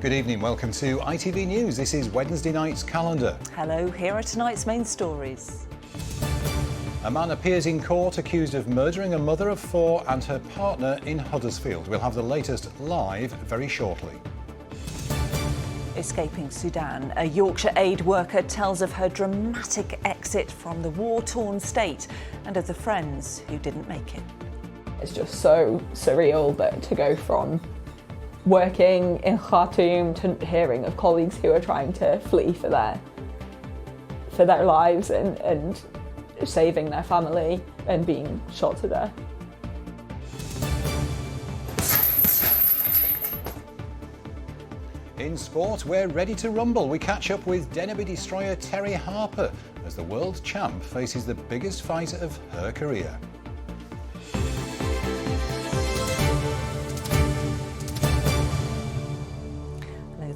Good evening, welcome to ITV News. This is Wednesday night's calendar. Hello, here are tonight's main stories. A man appears in court accused of murdering a mother of four and her partner in Huddersfield. We'll have the latest live very shortly. Escaping Sudan, a Yorkshire aid worker tells of her dramatic exit from the war-torn state and of the friends who didn't make it. It's just so surreal that to go from working in Khartoum to hearing of colleagues who are trying to flee for their lives and saving their family and being shot to death. In sport, we're ready to rumble. We catch up with Denby destroyer Terry Harper as the world champ faces the biggest fight of her career.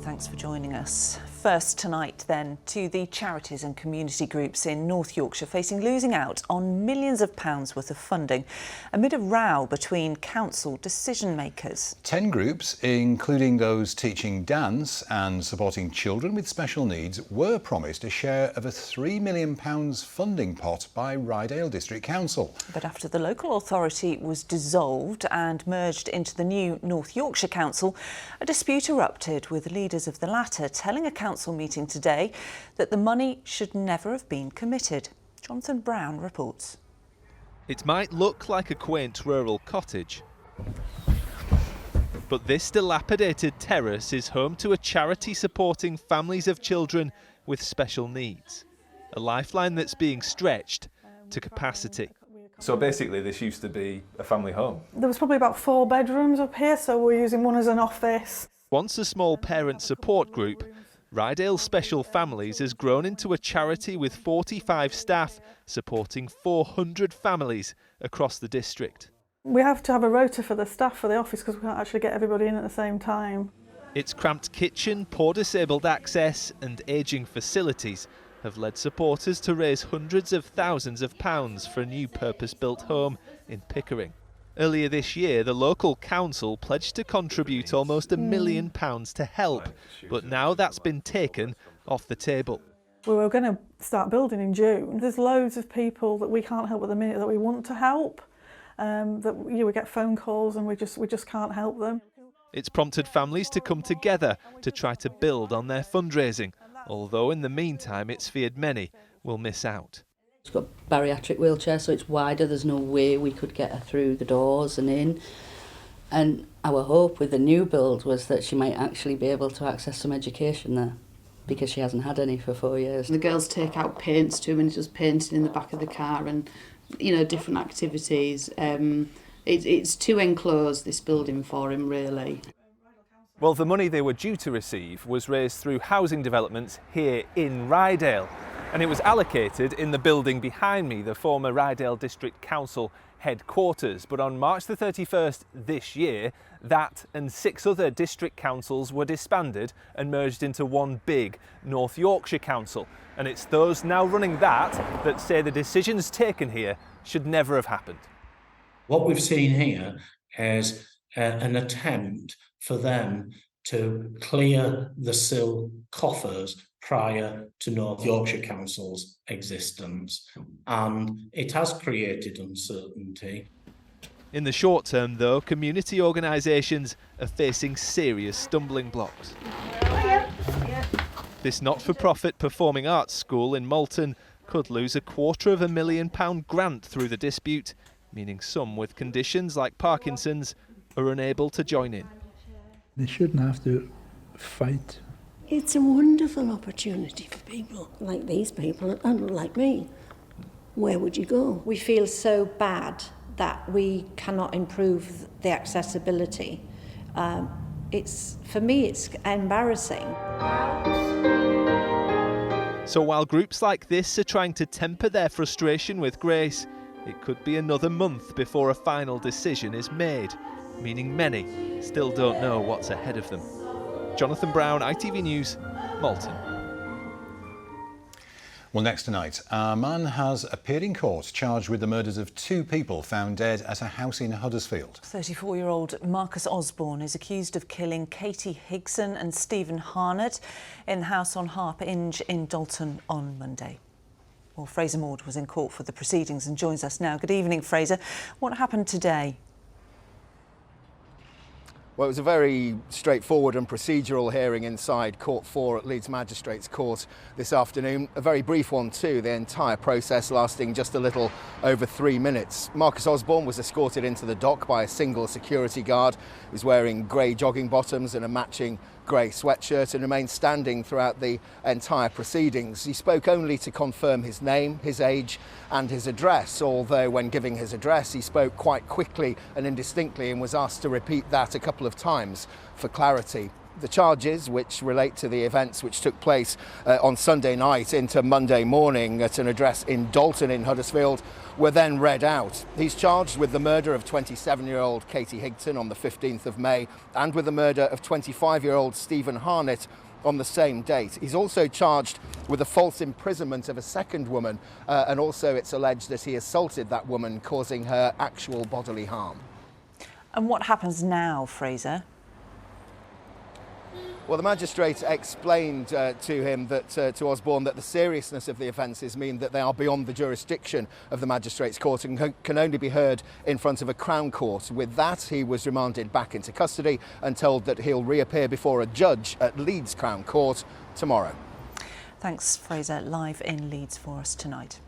Thanks for joining us. First tonight then to the charities and community groups in North Yorkshire facing losing out on millions of pounds worth of funding amid a row between council decision makers. 10 groups, including those teaching dance and supporting children with special needs, were promised a share of a £3 million funding pot by Ryedale District Council. But after the local authority was dissolved and merged into the new North Yorkshire Council, a dispute erupted with leaders of the latter telling a council meeting today that the money should never have been committed. Jonathan Brown reports. It might look like a quaint rural cottage, but this dilapidated terrace is home to a charity supporting families of children with special needs. A lifeline that's being stretched to capacity. So basically this used to be a family home. There was probably about 4 bedrooms up here, so we're using one as an office. Once a small parent support group, Ryedale Special Families has grown into a charity with 45 staff supporting 400 families across the district. We have to have a rota for the staff for the office because we can't actually get everybody in at the same time. Its cramped kitchen, poor disabled access and ageing facilities have led supporters to raise hundreds of thousands of pounds for a new purpose-built home in Pickering. Earlier this year, the local council pledged to contribute almost £1 million to help, but now that's been taken off the table. We were going to start building in June. There's loads of people that we can't help at the minute that we want to help. We get phone calls and we just can't help them. It's prompted families to come together to try to build on their fundraising, although in the meantime it's feared many will miss out. It's got a bariatric wheelchair, so it's wider. There's no way we could get her through the doors and in. And our hope with the new build was that she might actually be able to access some education there, because she hasn't had any for 4 years. The girls take out paints to him and he's just painting in the back of the car and, different activities. It's too enclosed, this building, for him, really. Well, the money they were due to receive was raised through housing developments here in Ryedale. And it was allocated in the building behind me, the former Ryedale District Council headquarters. But on March the 31st this year, that and 6 other district councils were disbanded and merged into one big North Yorkshire Council. And it's those now running that say the decisions taken here should never have happened. What we've seen here is an attempt for them to clear the Sill coffers prior to North Yorkshire Council's existence, and it has created uncertainty. In the short term, though, community organisations are facing serious stumbling blocks. This not-for-profit performing arts school in Malton could lose a £250,000 grant through the dispute, meaning some with conditions like Parkinson's are unable to join in. They shouldn't have to fight. It's a wonderful opportunity for people like these people and like me. Where would you go? We feel so bad that we cannot improve the accessibility. For me, it's embarrassing. So while groups like this are trying to temper their frustration with grace, it could be another month before a final decision is made, meaning many still don't know what's ahead of them. Jonathan Brown, ITV News, Malton. Well, next tonight, a man has appeared in court charged with the murders of 2 people found dead at a house in Huddersfield. 34-year-old Marcus Osborne is accused of killing Katie Higson and Stephen Harnett in the house on Harp Inge in Dalton on Monday. Well, Fraser Maud was in court for the proceedings and joins us now. Good evening, Fraser. What happened today? Well, it was a very straightforward and procedural hearing inside Court 4 at Leeds Magistrates Court this afternoon. A very brief one too, the entire process lasting just a little over 3 minutes. Marcus Osborne was escorted into the dock by a single security guard. He was wearing grey jogging bottoms and a matching grey sweatshirt and remained standing throughout the entire proceedings. He spoke only to confirm his name, his age and his address, although when giving his address he spoke quite quickly and indistinctly and was asked to repeat that a couple of times for clarity. The charges, which relate to the events which took place on Sunday night into Monday morning at an address in Dalton in Huddersfield, were then read out. He's charged with the murder of 27-year-old Katie Higson on the 15th of May and with the murder of 25-year-old Stephen Harnett on the same date. He's also charged with a false imprisonment of a second woman and also it's alleged that he assaulted that woman, causing her actual bodily harm. And what happens now, Fraser? Well, the magistrate explained to him that to Osborne that the seriousness of the offences mean that they are beyond the jurisdiction of the magistrates' court and can only be heard in front of a Crown Court. With that, he was remanded back into custody and told that he'll reappear before a judge at Leeds Crown Court tomorrow. Thanks, Fraser, live in Leeds for us tonight.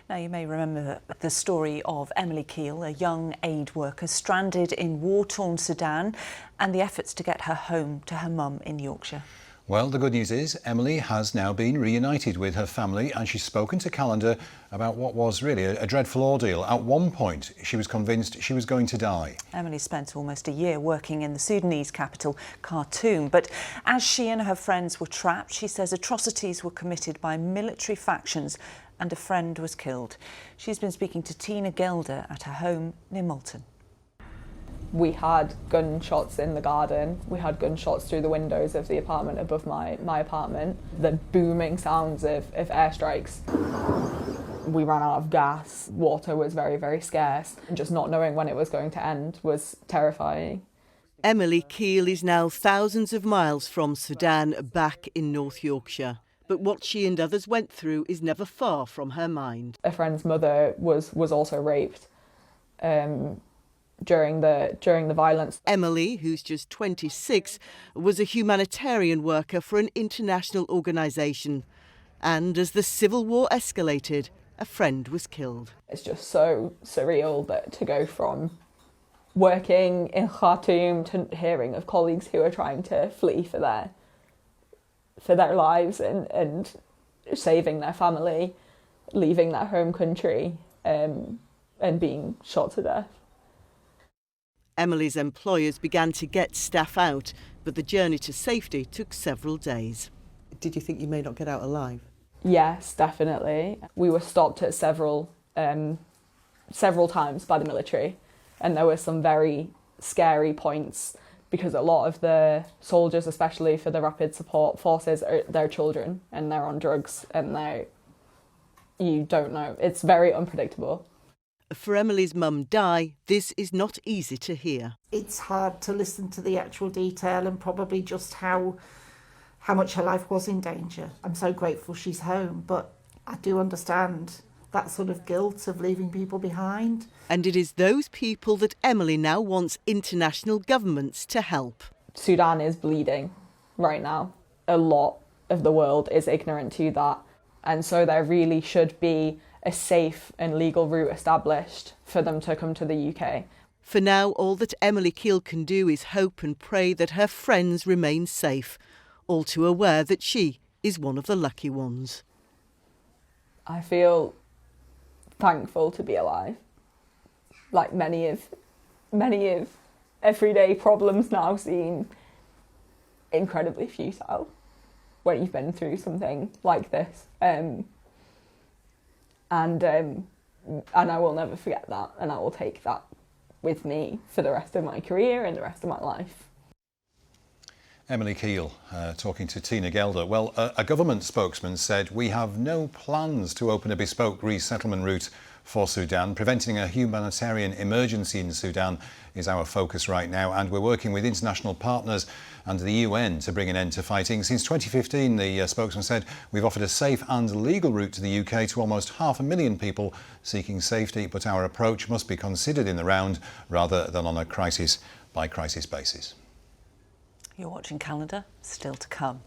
Now, you may remember the story of Emily Keel, a young aid worker stranded in war-torn Sudan, and the efforts to get her home to her mum in Yorkshire. Well, the good news is Emily has now been reunited with her family and she's spoken to Calendar about what was really a dreadful ordeal. At one point, she was convinced she was going to die. Emily spent almost a year working in the Sudanese capital, Khartoum, but as she and her friends were trapped, she says atrocities were committed by military factions and a friend was killed. She's been speaking to Tina Gelder at her home near Malton. We had gunshots in the garden, we had gunshots through the windows of the apartment above my apartment, the booming sounds of airstrikes. We ran out of gas, water was very, very scarce, and just not knowing when it was going to end was terrifying. Emily Keel is now thousands of miles from Sudan, back in North Yorkshire. But what she and others went through is never far from her mind. A friend's mother was also raped during the violence. Emily, who's just 26, was a humanitarian worker for an international organisation. And as the civil war escalated, a friend was killed. It's just so surreal that to go from working in Khartoum to hearing of colleagues who are trying to flee for their lives and saving their family, leaving their home country and being shot to death. Emily's employers began to get staff out, but the journey to safety took several days. Did you think you may not get out alive? Yes, definitely. We were stopped at several times by the military, and there were some very scary points because a lot of the soldiers, especially for the rapid support forces, they're children and they're on drugs and you don't know. It's very unpredictable. For Emily's mum, Di, this is not easy to hear. It's hard to listen to the actual detail and probably just how much her life was in danger. I'm so grateful she's home, but I do understand that sort of guilt of leaving people behind. And it is those people that Emily now wants international governments to help. Sudan is bleeding right now. A lot of the world is ignorant to that. And so there really should be a safe and legal route established for them to come to the UK. For now, all that Emily Keel can do is hope and pray that her friends remain safe, all too aware that she is one of the lucky ones. I feel thankful to be alive. Like many of everyday problems now seem incredibly futile when you've been through something like this. And I will never forget that, and I will take that with me for the rest of my career and the rest of my life. Emily Keel talking to Tina Gelder. Well, a government spokesman said we have no plans to open a bespoke resettlement route for Sudan. Preventing a humanitarian emergency in Sudan is our focus right now, and we're working with international partners and the UN to bring an end to fighting. Since 2015, the spokesman said, we've offered a safe and legal route to the UK to almost 500,000 people seeking safety, but our approach must be considered in the round rather than on a crisis-by-crisis basis. You're watching Calendar, still to come.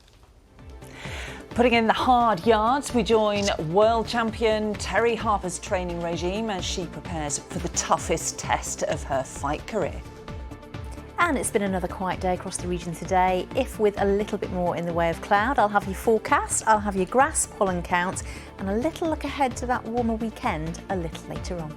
Putting in the hard yards, we join world champion Terry Harper's training regime as she prepares for the toughest test of her fight career. And it's been another quiet day across the region today, if with a little bit more in the way of cloud. I'll have your forecast, I'll have your grass pollen count, and a little look ahead to that warmer weekend a little later on.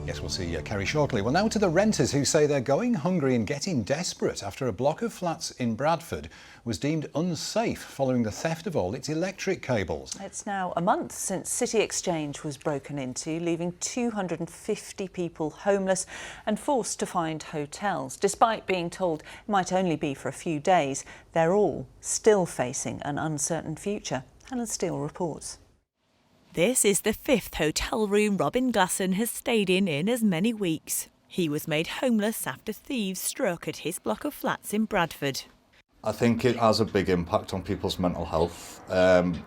Yes, we'll see Kerry shortly. Well, now to the renters who say they're going hungry and getting desperate after a block of flats in Bradford was deemed unsafe following the theft of all its electric cables. It's now a month since City Exchange was broken into, leaving 250 people homeless and forced to find hotels. Despite being told it might only be for a few days, they're all still facing an uncertain future. Helen Steele reports. This is the fifth hotel room Robin Glasson has stayed in as many weeks. He was made homeless after thieves struck at his block of flats in Bradford. I think it has a big impact on people's mental health,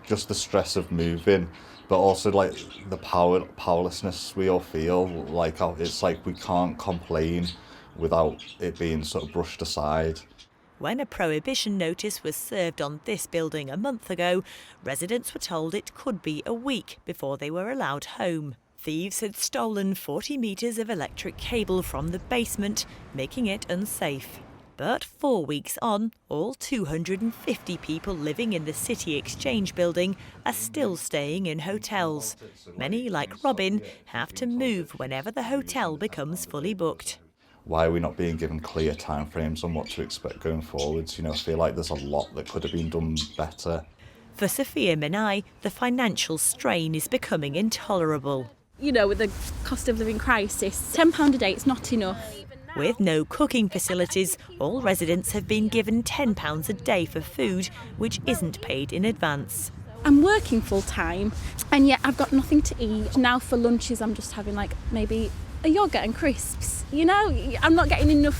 just the stress of moving, but also like the powerlessness we all feel, like it's like we can't complain without it being sort of brushed aside. When a prohibition notice was served on this building a month ago, residents were told it could be a week before they were allowed home. Thieves had stolen 40 metres of electric cable from the basement, making it unsafe. But 4 weeks on, all 250 people living in the City Exchange building are still staying in hotels. Many, like Robin, have to move whenever the hotel becomes fully booked. Why are we not being given clear timeframes on what to expect going forwards? You know, I feel like there's a lot that could have been done better. For Sophia Minai, the financial strain is becoming intolerable. You know, with the cost of living crisis, £10 a day, it's not enough. With no cooking facilities, all residents have been given £10 a day for food, which isn't paid in advance. I'm working full time, and yet I've got nothing to eat. Now for lunches, I'm just having like maybe a yoghurt and crisps. You know, I'm not getting enough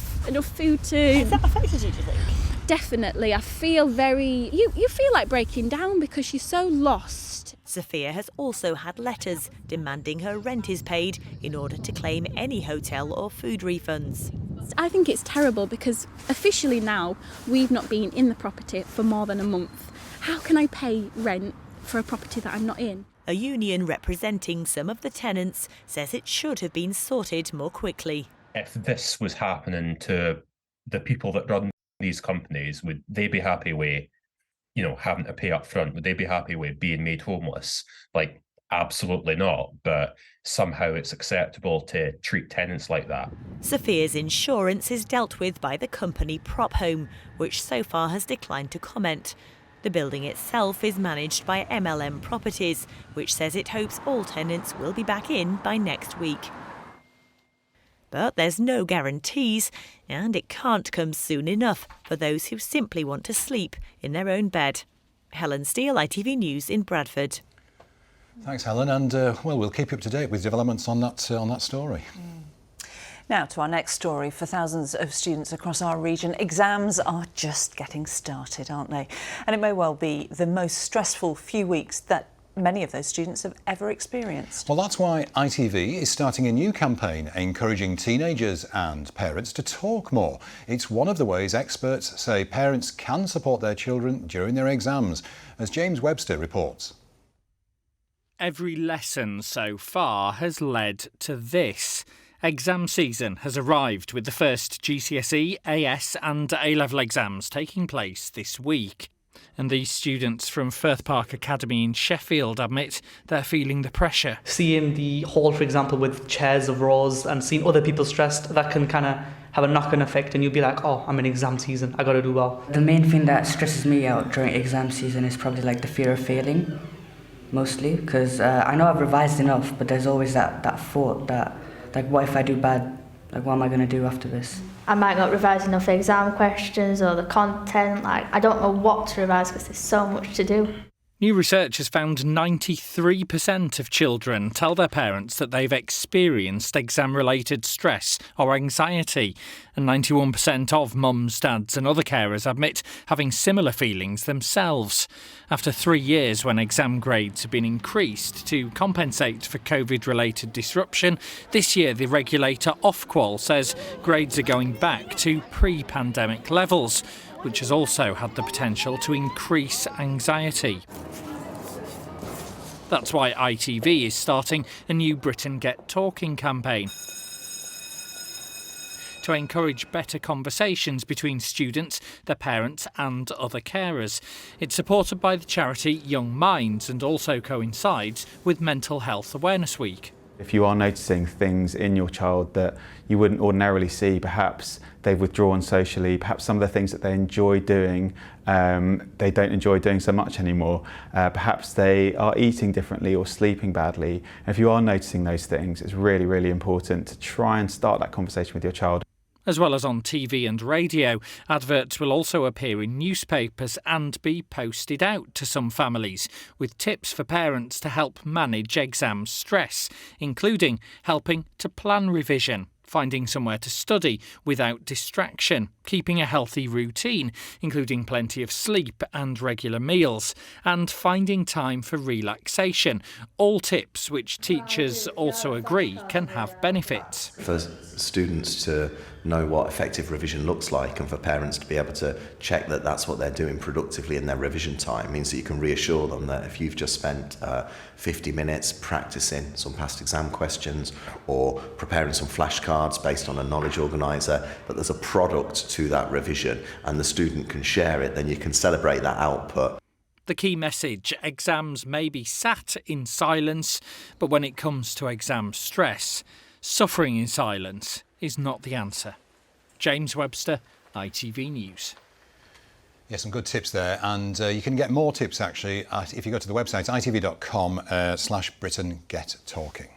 food to... Has that affected you, do you think? Definitely. I feel very... You feel like breaking down because you're so lost. Sophia has also had letters demanding her rent is paid in order to claim any hotel or food refunds. I think it's terrible because officially now we've not been in the property for more than a month. How can I pay rent for a property that I'm not in? A union representing some of the tenants says it should have been sorted more quickly. If this was happening to the people that run these companies, would they be happy with, you know, having to pay up front? Would they be happy with being made homeless? Like, absolutely not. But somehow it's acceptable to treat tenants like that. Sophia's insurance is dealt with by the company Prop Home, which so far has declined to comment. The building itself is managed by MLM Properties, which says it hopes all tenants will be back in by next week. But there's no guarantees, and it can't come soon enough for those who simply want to sleep in their own bed. Helen Steele, ITV News in Bradford. Thanks, Helen, and well, we'll keep you up to date with developments on that story. Now to our next story. For thousands of students across our region, exams are just getting started, aren't they? And it may well be the most stressful few weeks that many of those students have ever experienced. Well, that's why ITV is starting a new campaign encouraging teenagers and parents to talk more. It's one of the ways experts say parents can support their children during their exams, as James Webster reports. Every lesson so far has led to this. Exam season has arrived with the first GCSE, AS and A-level exams taking place this week. And these students from Firth Park Academy in Sheffield admit they're feeling the pressure. Seeing the hall, for example, with chairs of rows and seeing other people stressed, that can kind of have a knock-on effect, and you'll be like, oh, I'm in exam season, I got to do well. The main thing that stresses me out during exam season is probably like the fear of failing, mostly, because I know I've revised enough, but there's always that thought that, like, what if I do bad? Like, what am I going to do after this? I might not revise enough exam questions or the content. Like, I don't know what to revise because there's so much to do. New research has found 93% of children tell their parents that they've experienced exam-related stress or anxiety, and 91% of mums, dads and other carers admit having similar feelings themselves. After 3 years when exam grades have been increased to compensate for COVID-related disruption, this year the regulator Ofqual says grades are going back to pre-pandemic levels, which has also had the potential to increase anxiety. That's why ITV is starting a new Britain Get Talking campaign to encourage better conversations between students, their parents and other carers. It's supported by the charity Young Minds and also coincides with Mental Health Awareness Week. If you are noticing things in your child that you wouldn't ordinarily see, perhaps they've withdrawn socially, perhaps some of the things that they enjoy doing, they don't enjoy doing so much anymore. Perhaps they are eating differently or sleeping badly. And if you are noticing those things, it's really, really important to try and start that conversation with your child. As well as on TV and radio, adverts will also appear in newspapers and be posted out to some families, with tips for parents to help manage exam stress, including helping to plan revision, finding somewhere to study without distraction, keeping a healthy routine, including plenty of sleep and regular meals, and finding time for relaxation. All tips which teachers also agree can have benefits. For students to know what effective revision looks like, and for parents to be able to check that that's what they're doing productively in their revision time, means that you can reassure them that if you've just spent 50 minutes practicing some past exam questions or preparing some flashcards based on a knowledge organiser, that there's a product to that revision and the student can share it, then you can celebrate that output. The key message: exams may be sat in silence, but when it comes to exam stress, suffering in silence is not the answer. James Webster, ITV News. Yeah, some good tips there, and you can get more tips actually if you go to the website itv.com/Britain Get Talking.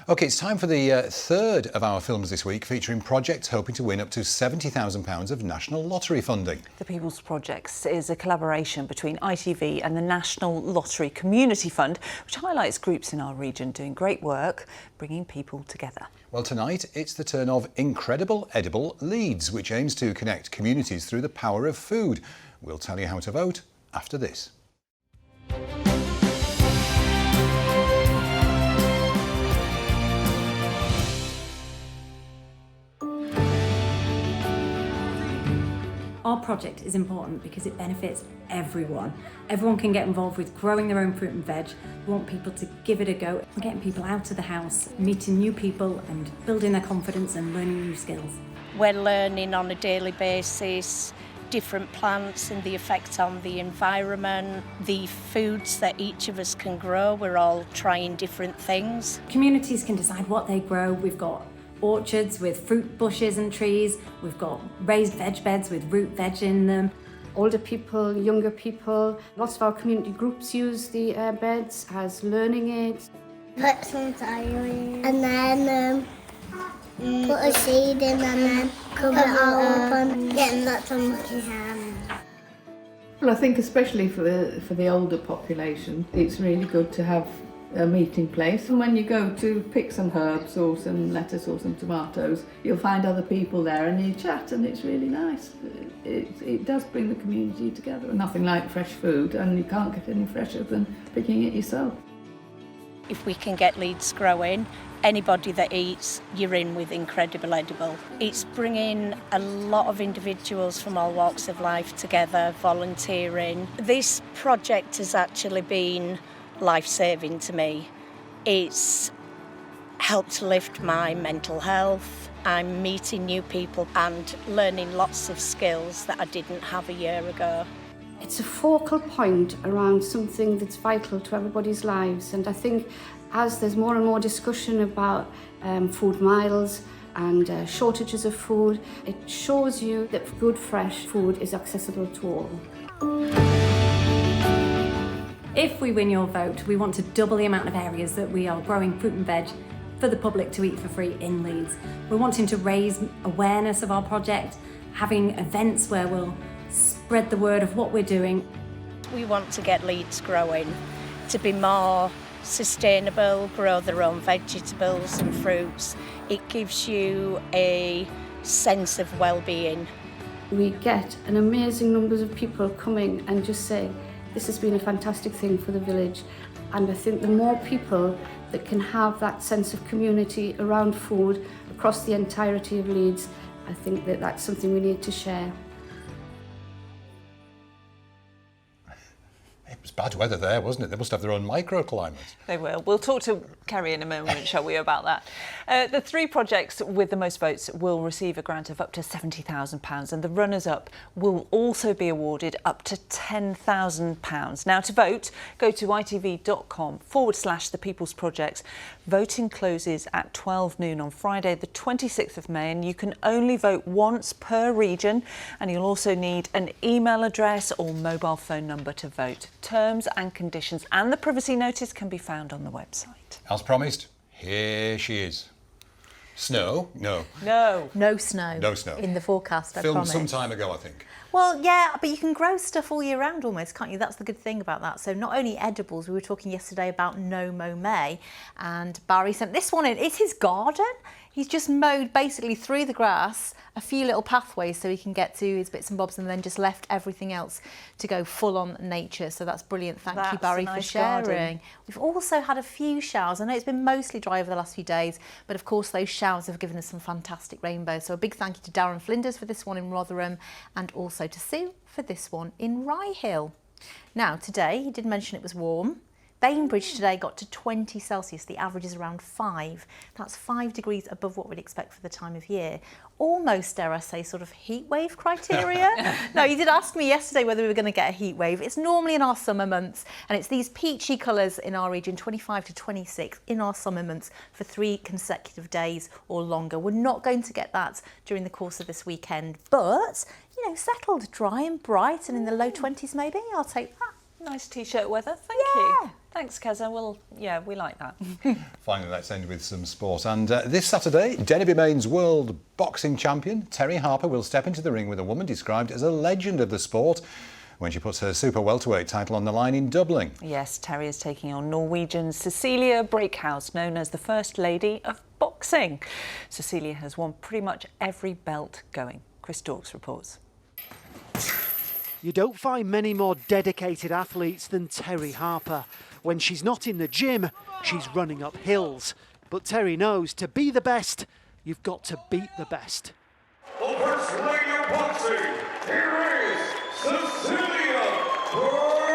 OK, it's time for the third of our films this week, featuring projects hoping to win up to £70,000 of National Lottery funding. The People's Projects is a collaboration between ITV and the National Lottery Community Fund, which highlights groups in our region doing great work, bringing people together. Well, tonight it's the turn of Incredible Edible Leeds, which aims to connect communities through the power of food. We'll tell you how to vote after this. Our project is important because it benefits everyone. Everyone can get involved with growing their own fruit and veg. We want people to give it a go, getting people out of the house, meeting new people and building their confidence and learning new skills. We're learning on a daily basis different plants and the effect on the environment, the foods that each of us can grow. We're all trying different things. Communities can decide what they grow. We've got orchards with fruit bushes and trees. We've got raised veg beds with root veg in them. Older people, younger people, lots of our community groups use the beds as learning aids. Put some tile in and then put a seed in and then cover it all open, getting lots of mucky hands. Well, I think especially for the older population, it's really good to have a meeting place. And when you go to pick some herbs or some lettuce or some tomatoes, you'll find other people there and you chat, and it's really nice. It does bring the community together. Nothing like fresh food, and you can't get any fresher than picking it yourself. If we can get Leeds growing, anybody that eats, you're in with Incredible Edible. It's bringing a lot of individuals from all walks of life together, volunteering. This project has actually been life-saving to me. It's helped to lift my mental health. I'm meeting new people and learning lots of skills that I didn't have a year ago. It's a focal point around something that's vital to everybody's lives, and I think as there's more and more discussion about food miles and shortages of food, it shows you that good fresh food is accessible to all. If we win your vote, we want to double the amount of areas that we are growing fruit and veg for the public to eat for free in Leeds. We're wanting to raise awareness of our project, having events where we'll spread the word of what we're doing. We want to get Leeds growing to be more sustainable, grow their own vegetables and fruits. It gives you a sense of well-being. We get an amazing numbers of people coming and just saying, this has been a fantastic thing for the village. And I think the more people that can have that sense of community around food across the entirety of Leeds, I think that that's something we need to share. It was bad weather there, wasn't it? They must have their own microclimate. They will. We'll talk to Kerry in a moment, shall we, about that. The 3 projects with the most votes will receive a grant of up to £70,000, and the runners-up will also be awarded up to £10,000. Now, to vote, go to itv.com/The People's Projects. Voting closes at 12 noon on Friday, the 26th of May, and you can only vote once per region, and you'll also need an email address or mobile phone number to vote. Terms and conditions and the privacy notice can be found on the website. As promised, here she is. Snow? No. No snow. No snow. In the forecast, I Filmed promise. some time ago, I think. Well, yeah, but you can grow stuff all year round almost, can't you? That's the good thing about that. So not only edibles, we were talking yesterday about No Mow May, and Barry sent this one in. It's his garden. He's just mowed basically through the grass, a few little pathways so he can get to his bits and bobs, and then just left everything else to go full on nature. So that's brilliant. Thank you, Barry, for sharing. Garden. We've also had a few showers. I know it's been mostly dry over the last few days, but of course those showers have given us some fantastic rainbows. So a big thank you to Darren Flinders for this one in Rotherham, and also to Sue for this one in Rye Hill. Now today, he did mention it was warm. Bainbridge today got to 20 Celsius. The average is around 5. That's 5 degrees above what we'd expect for the time of year. Almost, dare I say, sort of heat wave criteria. No, you did ask me yesterday whether we were going to get a heat wave. It's normally in our summer months, and it's these peachy colours in our region, 25 to 26 in our summer months for 3 consecutive days or longer. We're not going to get that during the course of this weekend, but, you know, settled, dry and bright and in the low 20s maybe. I'll take that. Nice T-shirt weather, thank you. Thanks, Keza. Well, yeah, we like that. Finally, let's end with some sport. And this Saturday, Denby Main's world boxing champion, Terry Harper, will step into the ring with a woman described as a legend of the sport when she puts her super welterweight title on the line in Dublin. Yes, Terry is taking on Norwegian Cecilia Breakhouse, known as the First Lady of Boxing. Cecilia has won pretty much every belt going. Chris Dorks reports. You don't find many more dedicated athletes than Terry Harper. When she's not in the gym, she's running up hills. But Terry knows to be the best, you've got to beat the best. The First Lady of Boxing, here is Cecilia Breakhouse.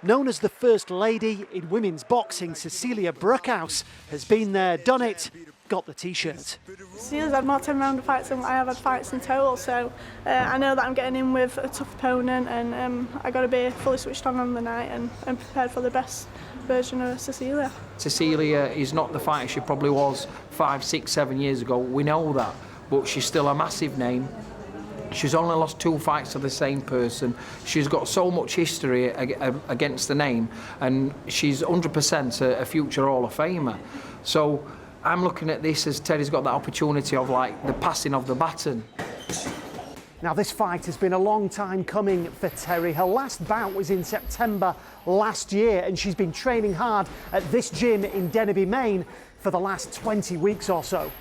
Known as the First Lady in women's boxing, Cecilia Breakhouse has been there, done it, got the T-shirt. Cecilia's had more 10-rounder fights than I have had fights in total, so I know that I'm getting in with a tough opponent, and I got to be fully switched on the night and prepared for the best version of Cecilia. Cecilia is not the fighter she probably was 5, 6, 7 years ago. We know that, but she's still a massive name. She's only lost 2 fights to the same person. She's got so much history against the name, and she's 100% a future Hall of Famer. So I'm looking at this as Terry's got that opportunity of like the passing of the baton. Now this fight has been a long time coming for Terry. Her last bout was in September last year, and she's been training hard at this gym in Denby, Maine for the last 20 weeks or so.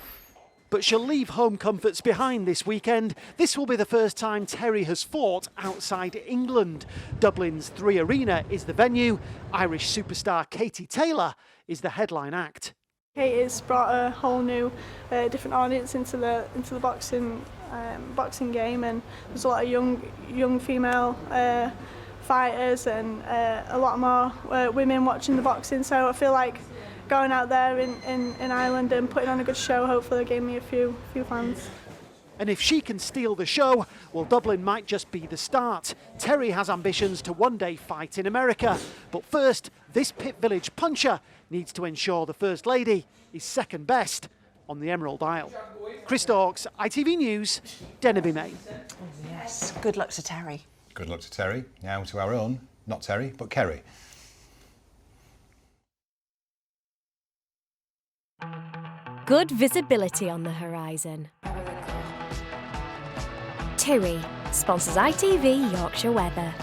But she'll leave home comforts behind this weekend. This will be the first time Terry has fought outside England. Dublin's 3 Arena is the venue. Irish superstar Katie Taylor is the headline act. Katie's brought a whole new, different audience into the boxing game, and there's a lot of young female fighters and a lot more women watching the boxing. So I feel like going out there in Ireland and putting on a good show, hopefully gave me a few fans. And if she can steal the show, well, Dublin might just be the start. Terry has ambitions to one day fight in America. But first, this Pit Village puncher needs to ensure the First Lady is second best on the Emerald Isle. Chris Dorks, ITV News, Denby, Maine. Oh, yes, good luck to Terry. Good luck to Terry. Now to our own, not Terry, but Kerry. Good visibility on the horizon. TUI sponsors ITV Yorkshire Weather.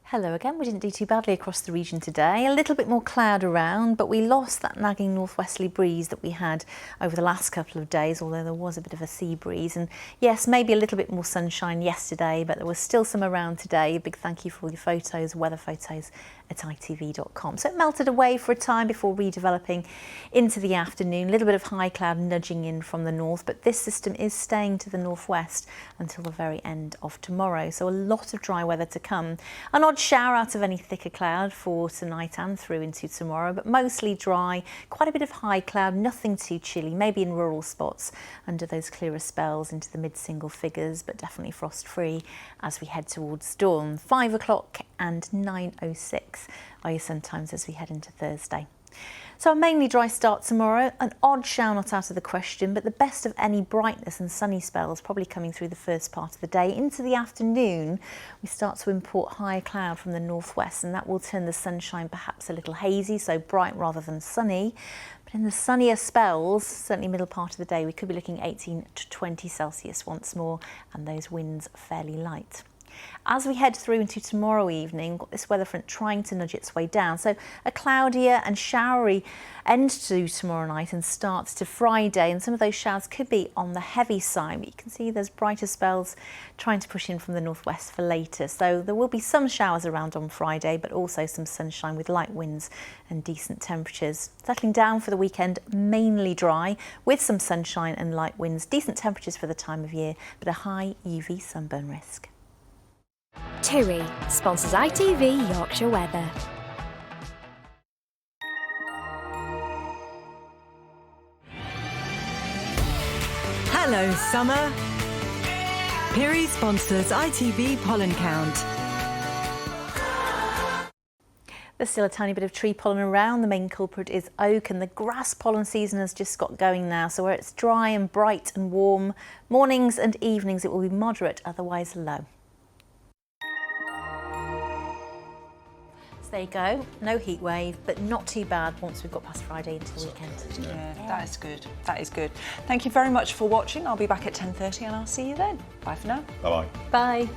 Hello again. We didn't do too badly across the region today. A little bit more cloud around, but we lost that nagging northwesterly breeze that we had over the last couple of days, although there was a bit of a sea breeze. And yes, maybe a little bit more sunshine yesterday, but there was still some around today. A big thank you for all your photos, weather photos at itv.com. So it melted away for a time before redeveloping into the afternoon. A little bit of high cloud nudging in from the north, but this system is staying to the northwest until the very end of tomorrow. So a lot of dry weather to come. An odd shower out of any thicker cloud for tonight and through into tomorrow, but mostly dry. Quite a bit of high cloud, nothing too chilly, maybe in rural spots under those clearer spells into the mid-single figures, but definitely frost-free as we head towards dawn. 5 o'clock and 9:06 are your sun times as we head into Thursday. So a mainly dry start tomorrow, an odd shower not out of the question, but the best of any brightness and sunny spells probably coming through the first part of the day. Into the afternoon, we start to import higher cloud from the northwest, and that will turn the sunshine perhaps a little hazy, so bright rather than sunny. But in the sunnier spells, certainly middle part of the day, we could be looking 18 to 20 Celsius once more, and those winds fairly light. As we head through into tomorrow evening, we've got this weather front trying to nudge its way down. So a cloudier and showery end to tomorrow night and starts to Friday. And some of those showers could be on the heavy side. But you can see there's brighter spells trying to push in from the northwest for later. So there will be some showers around on Friday, but also some sunshine with light winds and decent temperatures. Settling down for the weekend, mainly dry with some sunshine and light winds. Decent temperatures for the time of year, but a high UV sunburn risk. TUI sponsors ITV Yorkshire Weather. Hello, summer. Piri sponsors ITV Pollen Count. There's still a tiny bit of tree pollen around. The main culprit is oak, and the grass pollen season has just got going now. So where it's dry and bright and warm, mornings and evenings it will be moderate, otherwise low. There you go, no heat wave, but not too bad once we've got past Friday into the weekend. Yeah, that is good. That is good. Thank you very much for watching. I'll be back at 10:30 and I'll see you then. Bye for now. Bye-bye. Bye.